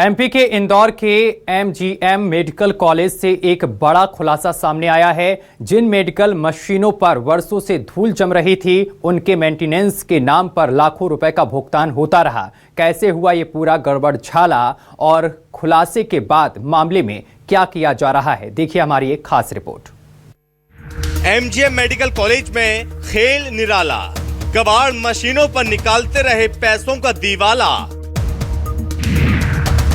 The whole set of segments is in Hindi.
एमपी के इंदौर के एमजीएम मेडिकल कॉलेज से एक बड़ा खुलासा सामने आया है। जिन मेडिकल मशीनों पर वर्षों से धूल जम रही थी, उनके मेंटेनेंस के नाम पर लाखों रुपए का भुगतान होता रहा। कैसे हुआ ये पूरा गड़बड़झाला और खुलासे के बाद मामले में क्या किया जा रहा है, देखिए हमारी एक खास रिपोर्ट। एमजीएम मेडिकल कॉलेज में खेल निराला, कबाड़ मशीनों पर निकालते रहे पैसों का दीवाला,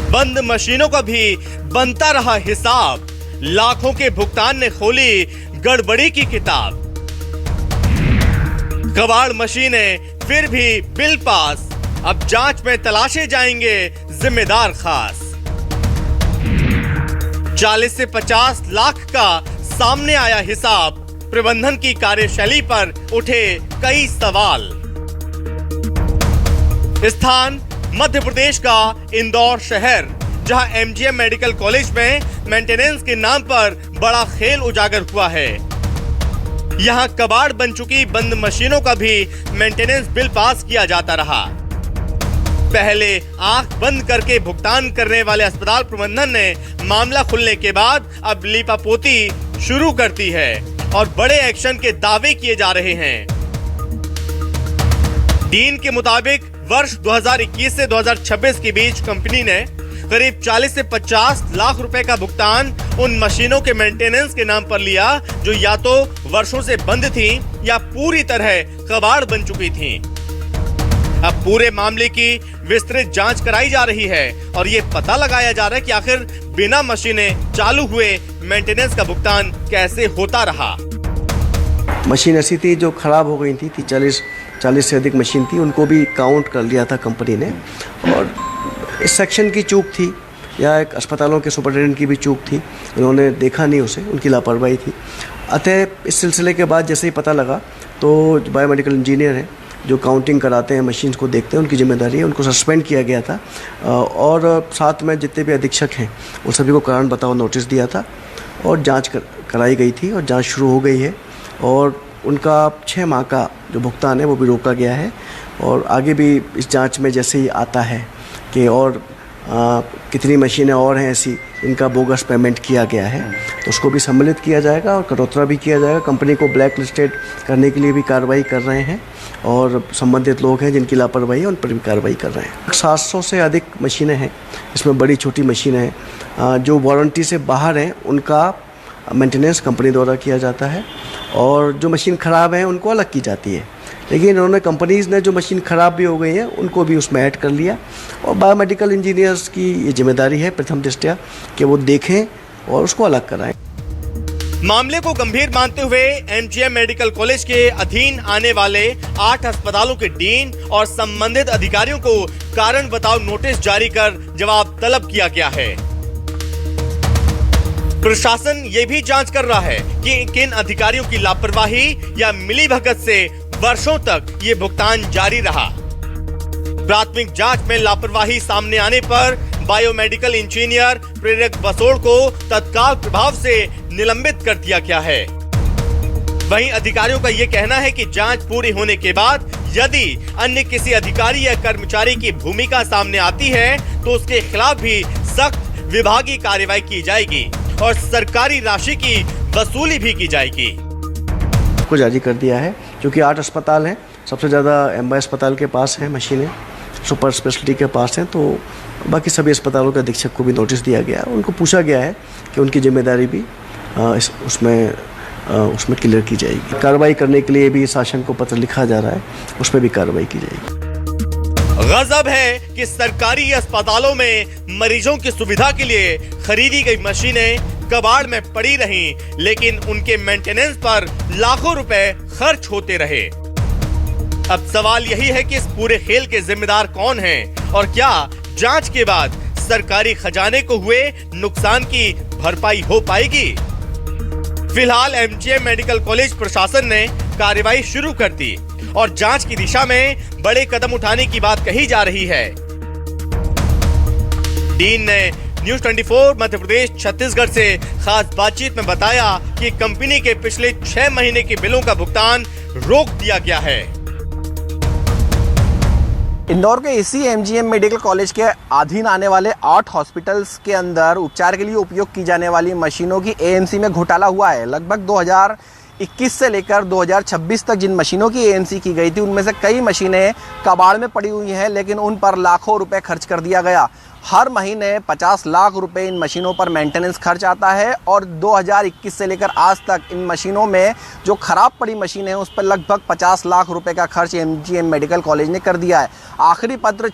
बंद मशीनों का भी बनता रहा हिसाब, लाखों के भुगतान ने खोली गड़बड़ी की किताब। कबाड़ मशीनें फिर भी बिल पास, अब जांच में तलाशे जाएंगे जिम्मेदार खास। 40 से 50 लाख का सामने आया हिसाब, प्रबंधन की कार्यशैली पर उठे कई सवाल। स्थान मध्य प्रदेश का इंदौर शहर, जहां एमजीएम मेडिकल कॉलेज में मेंटेनेंस के नाम पर बड़ा खेल उजागर हुआ है। यहां कबाड़ बन चुकी बंद मशीनों का भी मेंटेनेंस बिल पास किया जाता रहा। पहले आंख बंद करके भुगतान करने वाले अस्पताल प्रबंधन ने मामला खुलने के बाद अब लीपापोती शुरू करती है और बड़े एक्शन के दावे किए जा रहे हैं। डीन के मुताबिक वर्ष 2021 से 2026 के बीच कंपनी ने करीब 40 से 50 लाख रुपए का भुगतान उन मशीनों के मेंटेनेंस के नाम पर लिया, जो या तो वर्षों से बंद थीं या पूरी तरह कबाड़ बन चुकी थीं। अब पूरे मामले की विस्तृत जांच कराई जा रही है और ये पता लगाया जा रहा है कि आखिर बिना मशीनें चालू हुए मेंटेनेंस का भुगतान कैसे होता रहा। मशीन ऐसी थी जो खराब हो गई थी 40 से अधिक मशीन थी, उनको भी काउंट कर लिया था कंपनी ने, और इस सेक्शन की चूक थी या एक अस्पतालों के सुपरिटेंडेंट की भी चूक थी, उन्होंने देखा नहीं उसे, उनकी लापरवाही थी। अतः इस सिलसिले के बाद जैसे ही पता लगा तो बायोमेडिकल इंजीनियर हैं जो काउंटिंग कराते हैं, मशीन्स को देखते हैं, उनकी जिम्मेदारी है, उनको सस्पेंड किया गया था और साथ में जितने भी अधीक्षक हैं उन सभी को कारण बताओ नोटिस दिया था और जाँच कराई गई थी और जाँच शुरू हो गई है और उनका 6 माह का जो भुगतान है वो भी रोका गया है। और आगे भी इस जांच में जैसे ही आता है कि और कितनी मशीनें और हैं ऐसी इनका बोगस पेमेंट किया गया है, तो उसको भी सम्मिलित किया जाएगा और कटौती भी किया जाएगा। कंपनी को ब्लैक लिस्टेड करने के लिए भी कार्रवाई कर रहे हैं और संबंधित लोग हैं जिनकी लापरवाही है उन पर भी कार्रवाई कर रहे हैं। 700 से अधिक मशीनें हैं, इसमें बड़ी छोटी मशीनें हैं जो वारंटी से बाहर हैं, उनका मेंटेनेंस कंपनी द्वारा किया जाता है और जो मशीन ख़राब है उनको अलग की जाती है। लेकिन इन्होंने कंपनीज़ ने जो मशीन ख़राब भी हो गई है उनको भी उसमें ऐड कर लिया और बायोमेडिकल इंजीनियर्स की ये जिम्मेदारी है प्रथम दृष्टया कि वो देखें और उसको अलग कराएं। मामले को गंभीर मानते हुए एमजीएम मेडिकल कॉलेज के अधीन आने वाले 8 अस्पतालों के डीन और संबंधित अधिकारियों को कारण बताओ नोटिस जारी कर जवाब तलब किया गया है। प्रशासन ये भी जांच कर रहा है कि किन अधिकारियों की लापरवाही या मिलीभगत से वर्षों तक ये भुगतान जारी रहा। प्राथमिक जांच में लापरवाही सामने आने पर बायोमेडिकल इंजीनियर प्रेरक बसोड़ को तत्काल प्रभाव से निलंबित कर दिया गया है। वहीं अधिकारियों का ये कहना है कि जांच पूरी होने के बाद यदि अन्य किसी अधिकारी या कर्मचारी की भूमिका सामने आती है तो उसके खिलाफ भी सख्त विभागीय कार्रवाई की जाएगी और सरकारी राशि की वसूली भी की जाएगी। को जारी कर दिया है क्योंकि 8 अस्पताल हैं, सबसे ज़्यादा एमबाई अस्पताल के पास है मशीनें, सुपर स्पेशलिटी के पास हैं, तो बाकी सभी अस्पतालों के अधीक्षक को भी नोटिस दिया गया। उनको पूछा गया है कि उनकी जिम्मेदारी भी उसमें क्लियर की जाएगी। कार्रवाई करने के लिए भी शासन को पत्र लिखा जा रहा है, उस पर भी कार्रवाई की जाएगी। गजब है कि सरकारी अस्पतालों में मरीजों की सुविधा के लिए खरीदी गई मशीनें कबाड़ में पड़ी रहीं, लेकिन उनके मेंटेनेंस पर लाखों रुपए खर्च होते रहे। अब सवाल यही है कि इस पूरे खेल के जिम्मेदार कौन हैं और क्या जांच के बाद सरकारी खजाने को हुए नुकसान की भरपाई हो पाएगी। फिलहाल एमजीएम मेडिकल कॉलेज प्रशासन ने कार्रवाई शुरू कर दी और जांच की दिशा में बड़े कदम उठाने की बात कही जा रही है। डीन ने न्यूज़ 24 मध्य प्रदेश छत्तीसगढ़ से खास बातचीत में बताया कि कंपनी के पिछले 6 महीने के बिलों का भुगतान रोक दिया गया है। इंदौर के इसी एमजीएम मेडिकल कॉलेज के अधीन आने वाले 8 हॉस्पिटल्स के अंदर उपचार के लिए उपयोग की जाने वाली मशीनों की एएनसी में घोटाला हुआ है। लगभग 2021 से लेकर 2026 तक जिन मशीनों की एएनसी की गई थी उनमें से कई मशीनें कबाड़ में पड़ी हुई हैं, लेकिन उन पर लाखों रुपए खर्च कर दिया गया। हर महीने 50 लाख रुपए इन मशीनों पर मेंटेनेंस खर्च आता है और 2021 से लेकर आज तक इन मशीनों में जो खराब पड़ी मशीनें हैं उस पर लगभग 50 लाख रुपए का खर्च एमजीएम मेडिकल कॉलेज ने कर दिया है। आखिरी पत्र